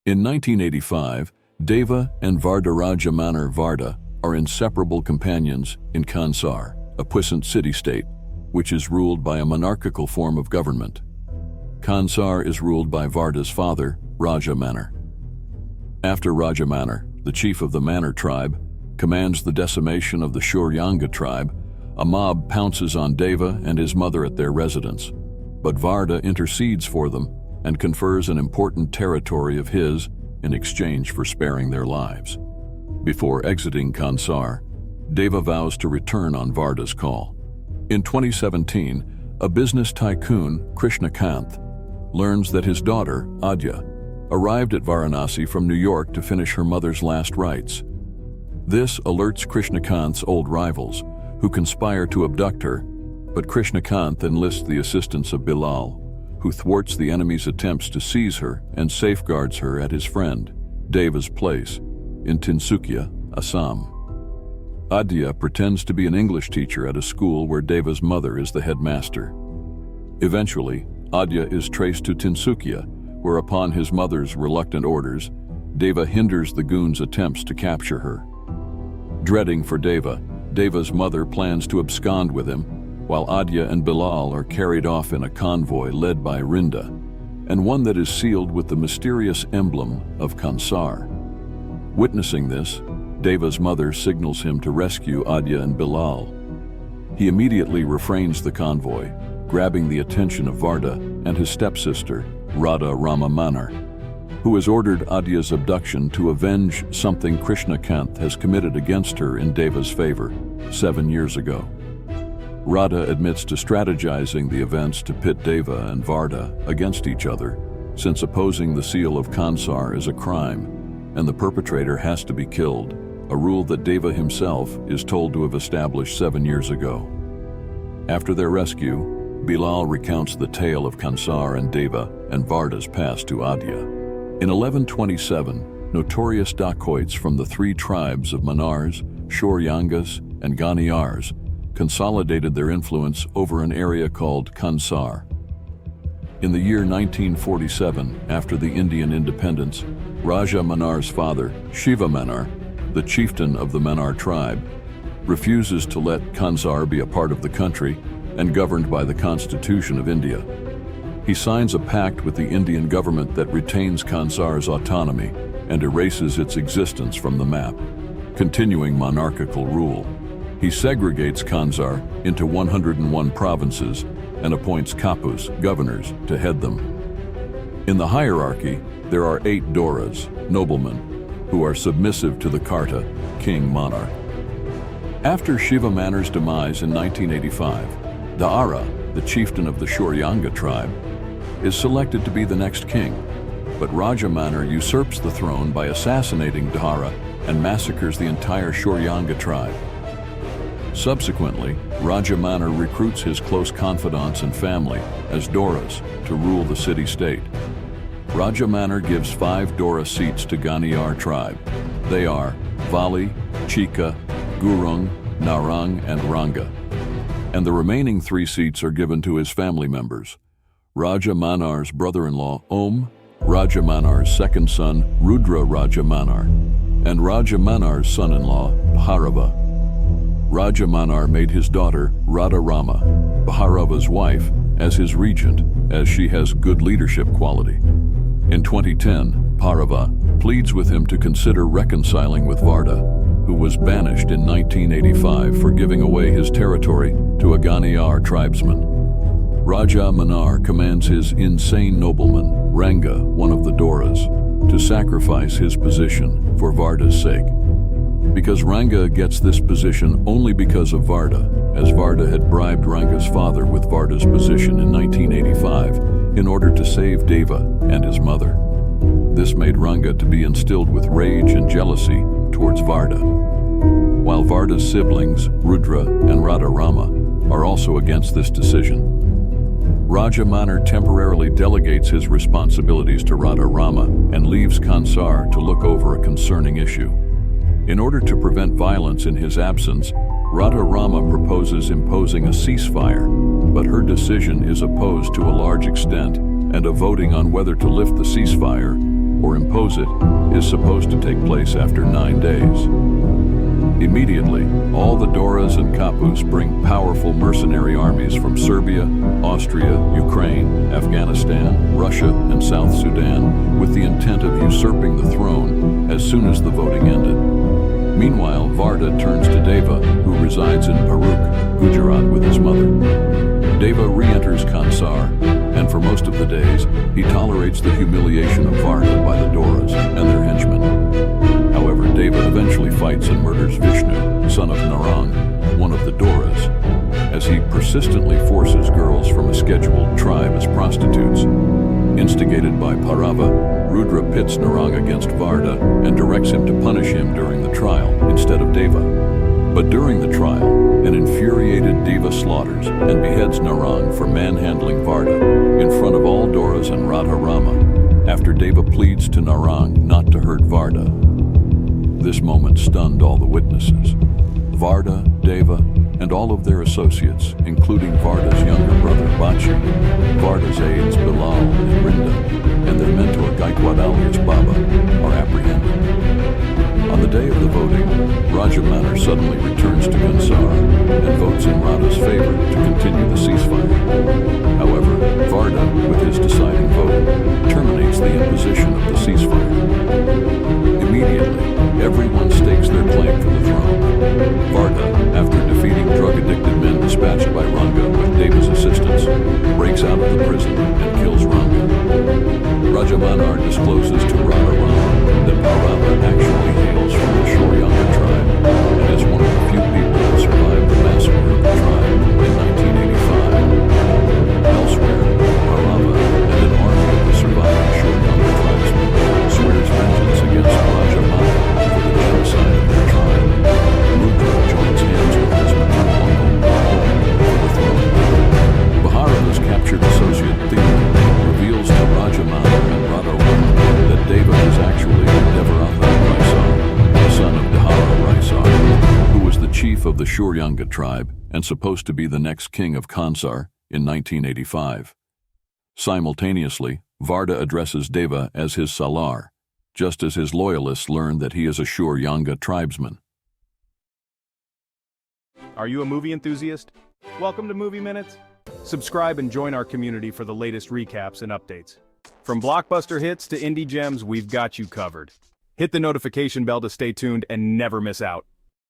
In 1985, Deva and Vardaraja Manar Varda are inseparable companions in Kansar, a puissant city-state, which is ruled by a monarchical form of government. Kansar is ruled by Varda's father, Raja Manar. After Raja Manar, the chief of the Manar tribe, commands the decimation of the Shuryanga tribe, a mob pounces on Deva and his mother at their residence. But Varda intercedes for them and confers an important territory of his in exchange for sparing their lives. Before exiting Kansar, Deva vows to return on Varda's call. In 2017, a business tycoon, Krishnakanth, learns that his daughter, Adya, arrived at Varanasi from New York to finish her mother's last rites. This alerts Krishnakanth's old rivals, who conspire to abduct her, but Krishnakanth enlists the assistance of Bilal, who thwarts the enemy's attempts to seize her and safeguards her at his friend, Deva's place, in Tinsukia, Assam. Adya pretends to be an English teacher at a school where Deva's mother is the headmaster. Eventually, Adya is traced to Tinsukia, where upon his mother's reluctant orders, Deva hinders the goons' attempts to capture her. Dreading for Deva, Deva's mother plans to abscond with him, while Adya and Bilal are carried off in a convoy led by Rinda, and one that is sealed with the mysterious emblem of Kansar. Witnessing this, Deva's mother signals him to rescue Adya and Bilal. He immediately refrains the convoy, grabbing the attention of Varda and his stepsister, Radha Rama Manar, who has ordered Adya's abduction to avenge something Krishnakanth has committed against her in Deva's favor 7 years ago. Radha admits to strategizing the events to pit Deva and Varda against each other, since opposing the seal of Kansar is a crime, and the perpetrator has to be killed, a rule that Deva himself is told to have established 7 years ago. After their rescue, Bilal recounts the tale of Kansar and Deva and Varda's past to Adya. In 1127, notorious dacoits from the 3 tribes of Manars, Shuryangas, and Ganiyars consolidated their influence over an area called Kansar. In the year 1947, after the Indian independence, Raja Manar's father, Shiva Manar, the chieftain of the Manar tribe, refuses to let Kansar be a part of the country and governed by the Constitution of India. He signs a pact with the Indian government that retains Kansar's autonomy and erases its existence from the map, continuing monarchical rule. He segregates Kansar into 101 provinces and appoints kapus, governors, to head them. In the hierarchy, there are 8 Doras, noblemen, who are submissive to the Karta, king monarch. After Shiva Manar's demise in 1985, Dara, the chieftain of the Shuryanga tribe, is selected to be the next king, but Raja Manar usurps the throne by assassinating Dara and massacres the entire Shuryanga tribe. Subsequently, Raja Manar recruits his close confidants and family as Doras to rule the city-state. Raja Manar gives 5 Dora seats to Ganiyar tribe. They are Vali, Chika, Gurung, Narang, and Ranga. And the remaining 3 seats are given to his family members: Raja Manar's brother-in-law Om, Raja Manar's second son Rudra Raja Manar, and Raja Manar's son-in-law Bhairava. Raja Manar made his daughter Radha Rama, Bhairava's wife, as his regent, as she has good leadership quality. In 2010, Bhairava pleads with him to consider reconciling with Varda, who was banished in 1985 for giving away his territory to a Ganiyar tribesman. Raja Manar commands his insane nobleman, Ranga, one of the Doras, to sacrifice his position for Varda's sake. Because Ranga gets this position only because of Varda, as Varda had bribed Ranga's father with Varda's position in 1985 in order to save Deva and his mother. This made Ranga to be instilled with rage and jealousy towards Varda. While Varda's siblings, Rudra and Radha Rama, are also against this decision. Raja Manar temporarily delegates his responsibilities to Radha Rama and leaves Kansar to look over a concerning issue. In order to prevent violence in his absence, Radha Rama proposes imposing a ceasefire, but her decision is opposed to a large extent, and a voting on whether to lift the ceasefire or impose it, is supposed to take place after 9 days. Immediately, all the Doras and Kapus bring powerful mercenary armies from Serbia, Austria, Ukraine, Afghanistan, Russia, and South Sudan with the intent of usurping the throne as soon as the voting ended. Meanwhile, Varda turns to Deva, who resides in Paruk, Gujarat, with his mother. Deva re-enters Kansar, and for most of the days, he tolerates the humiliation of Varda by the Doras and their henchmen. However, Deva eventually fights and murders Vishnu, son of Narang, one of the Doras, as he persistently forces girls from a scheduled tribe as prostitutes. Instigated by Parava, Rudra pits Narang against Varda and directs him to punish him during the trial instead of Deva. But during the trial, an infuriated Deva slaughters and beheads Narang for manhandling Varda in front of all Doras and Radha Rama, after Deva pleads to Narang not to hurt Varda. This moment stunned all the witnesses. Varda, Deva, and all of their associates, including Varda's younger brother Bachi, Varda's aides Bilal and Rinda, and their mentor Gaikwad alias Baba, are apprehended. On the day of the voting, Raja Manar suddenly returns to Kansar and votes in Radha's favor to continue the ceasefire. However, Varda, with his deciding vote, terminates the imposition of the ceasefire. Immediately, everyone stakes their claim for the throne. Varda, after defeating drug-addicted men dispatched by Ranga with Deva's assistance, breaks out of the prison and kills Ranga. Raja Manar discloses to Radha Rama that Parava actually hails from the Shoryanga tribe and is one of the few people that survived the massacre of the tribe in 1985. Elsewhere, Parava and an army of the surviving Shoryanga tribesmen swears vengeance against Raja Manar for the genocide of their tribe. Rudra joins hands with his maternal uncle, Bahul, for the throne. Bharata's captured associate Thea reveals to Raja Manar and Radha Rama that Deva is actually Devaratha Raisar, the son of Dahara Raisar, who was the chief of the Shoryanga tribe and supposed to be the next king of Kansar in 1985. Simultaneously, Varda addresses Deva as his Salaar, just as his loyalists learn that he is a Shoryanga tribesman. Are you a movie enthusiast? Welcome to Movie Minutes. Subscribe and join our community for the latest recaps and updates. From blockbuster hits to indie gems, we've got you covered. Hit the notification bell to stay tuned and never miss out.